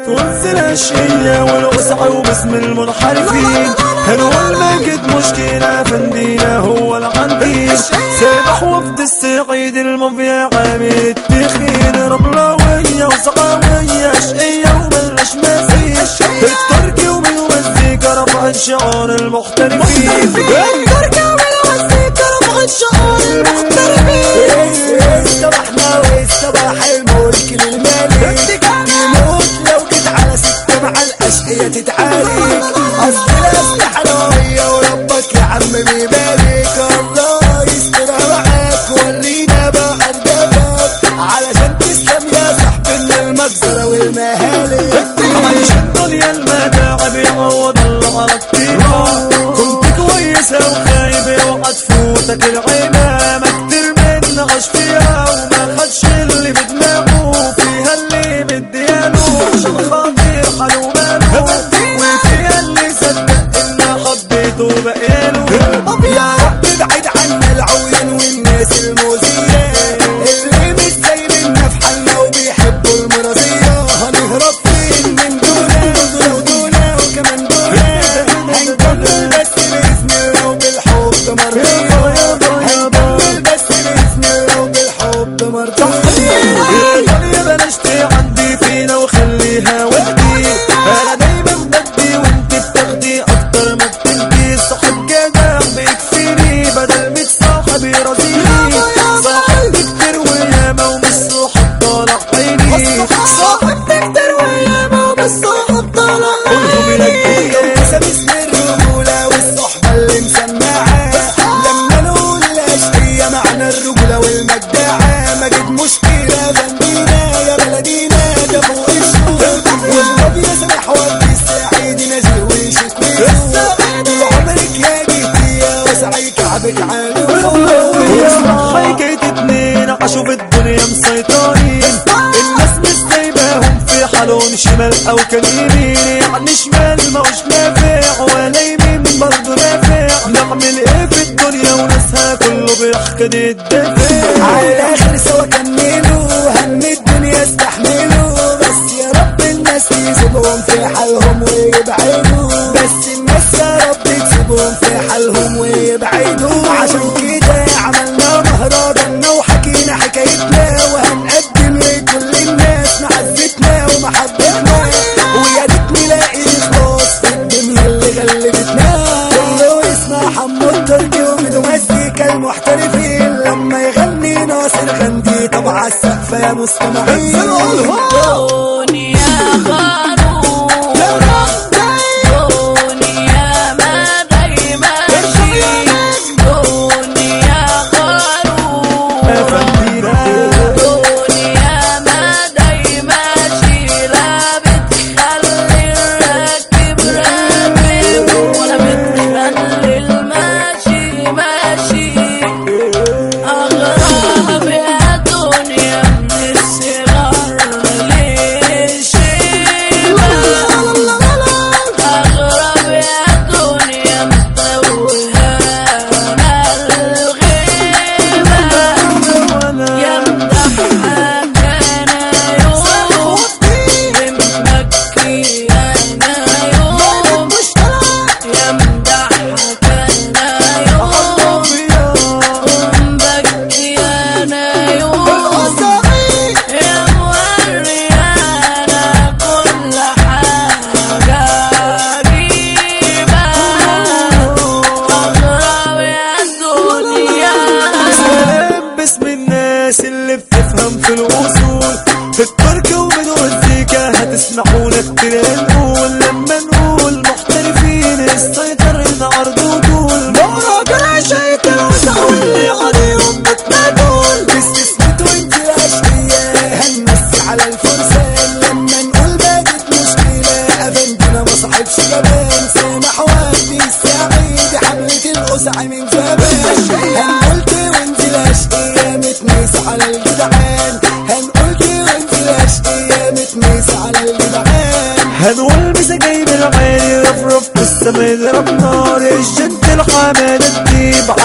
تنزل الشية والوسعة وباسم المنحرفين. هنقول ماجد مشكلة فندينا هو العنتين. سابح وفد الصعيد المافيا عامل التخين. رملاوية وصقاوية شقية وبلاش مفيش. التركي وبالمزيكا رفع شعار المحترفين. التركي وبالمزيكا رفع شعار المحترفين. صباحنا والصباح الملك للمالك. يموت لو جيت على ستة مع الأشقية تتعالي. أصل الأسلحة نوعية وربك يا عم بيبارك. الله يسترها معاك ورينا بقى أردافك علشان تسلم يا صاحبي من المجزرة والمهالك. علشان دنيا المتاعب يعوض الله على الطيبة. كنت كويسة وخايبة وهتفوتك العيبة. ما كتير من عاش فيها وما خدش اللي بدماغه. فيها اللي بدياله عشان خاطر حاله وماله. وفيها اللي صدق إنه حبيته بقاله. طب يا رب ابعد عنا العوين والناس المؤذية اللي مش سايبيننا في حالنا وبيحبوا المرضية. هنهرب فين من دونا ودونا وكمان دونا. هنكمل بس بإذن الله وبالحب مرضية. هنكمل بس بإذن الله وبالحب مرضية. يا بلاش تعدي فينا وخليها ودي. أنا دايما بدي وانت بتاخدي أكتر ما بتدي. صاحب جدع بيكفيني بدل 100 صاحب يرضيني. صاحب كتير وياما ومش صاحب طالع عيني. صاحب كتير وياما ومش صاحب طالع عيني. باسم الرجولة والصحبة اللي مسمعة. لما نقول الأشقية معنى الرجولة والمجدعة. ماجد مشكلة فندينا يا بلدينا ده فوق الشوق. والمافيا سامح ودي الصعيد نازل ويشكوي. طول عمرك يا جدي يا وسعي كعبك عالي. حكاية اتنين عاشوا في الدنيا مسيطرين. الناس مش سايباهم في حالهم شمال او كان يمين. يعني شمال ماهوش نافع ولا يمين برضه نافع. نعمل ايه في الدنيا وناسها كله بيحكي الدافع. على الاخر سوا كملوا هم الدنيا استحملوا. بس يا رب الناس يسيبهم في حالهم ويبعدوا. بس الناس يا رب تسيبهم في حالهم ويبعدوا. عشان كده عملنا مهرجاننا وحكينا حكايتنا. وهنقدم لكل الناس معزتنا ومحبتنا. ويا ريت نلاقي اخلاص في الدنيا اللي غلبتنا. كله يسمع حمو التركي وبالمزيكا المحترفين. لما يغني ناصر غندي طبع السقف يا مستمعين. اللي بتفهم في الوصول. في التركي وبالمزيكا هتسمعونا كتير نقول. لما نقول محترفين السيطرين عرض وطول. مهرجان شيطان واللي عليهم بتنادول. بستثبت وانت الأشقية هنمسي على الفرسان. لما نقول باجت مشكلة أبندنا مصاحبش جبان. سامح ودي السعيد حملة القسع من زمان. هنقولت وانت الأشقية متميس على الجدعان. هنقولت وانت الأشقية متميس على الجدعان.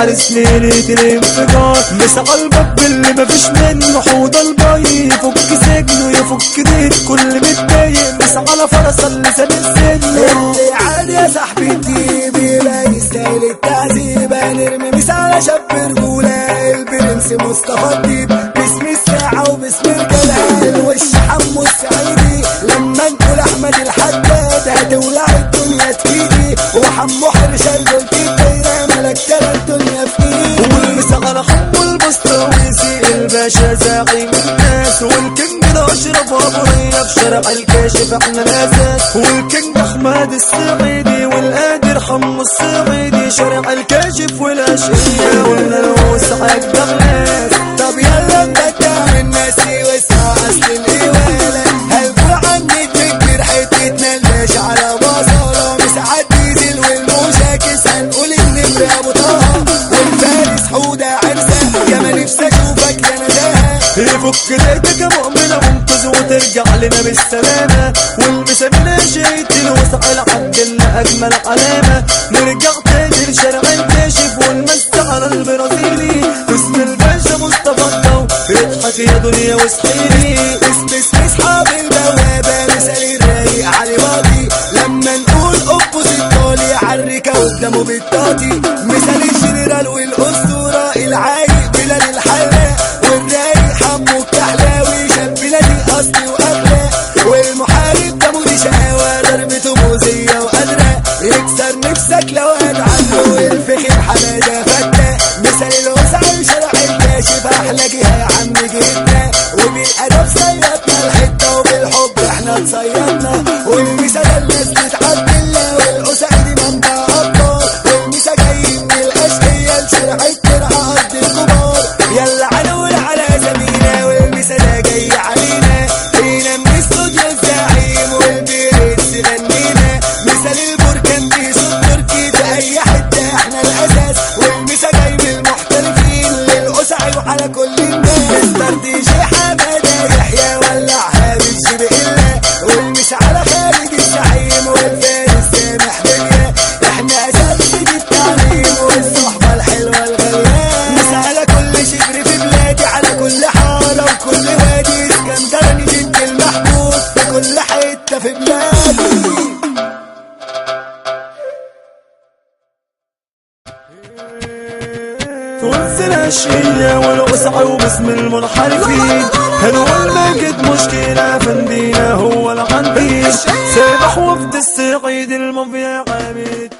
على سنينة الانفجار. مسح الباب اللي مفيش منه حوض البي، يفك سجنه يفك دين كل متضايق. مسح على فرس اللي سابق سنه اللي عاد يا صاحبي تجيبي لا يستاهل التعذيب. هنرمي مس على شاب رجولة البرنس مصطفى الديب، باسم الساعة وباسم الجلال وش حمو السعيدي. لما نقول احمد الحداد هتولع الدنيا تكيدي، وحمو حرشة قلت الدايرة ملك ترى الدنيا في ايدي. والمسا على حمو البسطويسي الباشا زعيم الناس، والكينج ده اشرف ابو ريا في شارع الكاشف احنا الاساس. والكينج احمد السعيدي والقادر حمو السعيدي، شارع الكاشف والاشقية والنلوس اجدع ناس. طب يلا نبدع الناس واسمع اصل القوالة، هلفوا عني تكبر حتتنا الباشا على بصالة. مساحات ديزل والمشاكس هنقول النمر ابو طه، والفارس حودة عرسة يا ما نفسي اشوفك يا نداها. يفك ليتك يا مؤمنة منقذ وترجع لنا بالسلامة. والمسا بناشية الوسع العبد اللي اجمل علامة. نرجع تاني لشارع الكاشف والمس على البرازيلي، اسم الباشا مصطفى الضو اضحك يا دنيا واصحيلي. اسم اصحاب البوابة مثال الرايق علي باطي، لما نقول اوبوزيت طالي عالركة قدامه بالطاطي. مثال الجنرال والاسطورة العايق بلال الحلاق، والرايق حمو الكحلاوي شاب بلادي اصلي واخلاق. والمحارب ده مودي شقاوة ضربته موزية وقادرة يكسر نفسك لو قاد عنه. الفخم حمادة فتاة مثال الوسع شارع الكاشف احلى جهة يا عم جبنا. وبالادب صيدنا الحتة وبالحب احنا اتصيدنا. والمسا ده الناس بتعدلنا والقسع دي منطقة ابطال. والمسا جاي من الاشقية لشارع الترعة ارض الكبار. يلا عنول على زمينا والمسا ده جاي علينا. هنا من استوديو الزعيم والبيرنس غنينا. مثال البركان دي صوت تركي في اي حتة احنا الاساس. والمسا جاي من المحترفين للقسع وعلى كل الناس. مستر دي جي حمادة يحيى ولعها بالجيب إلا. والمسا على خالد الزعيم والفارس سامح دنيا، احنا اساتذة التعليم والصحبة الحلوة الغالية. مسا على كل شبر في بلادي على كل حارة وكل وادي، اسكندراني جد المحبوب في كل حتة في بلادي. تونس الاشقية والوسع وباسم المنحرفين. هنقول ماجد مشكلة فندينا هو العنتيل، سابح وفد السعيد المافيا عامل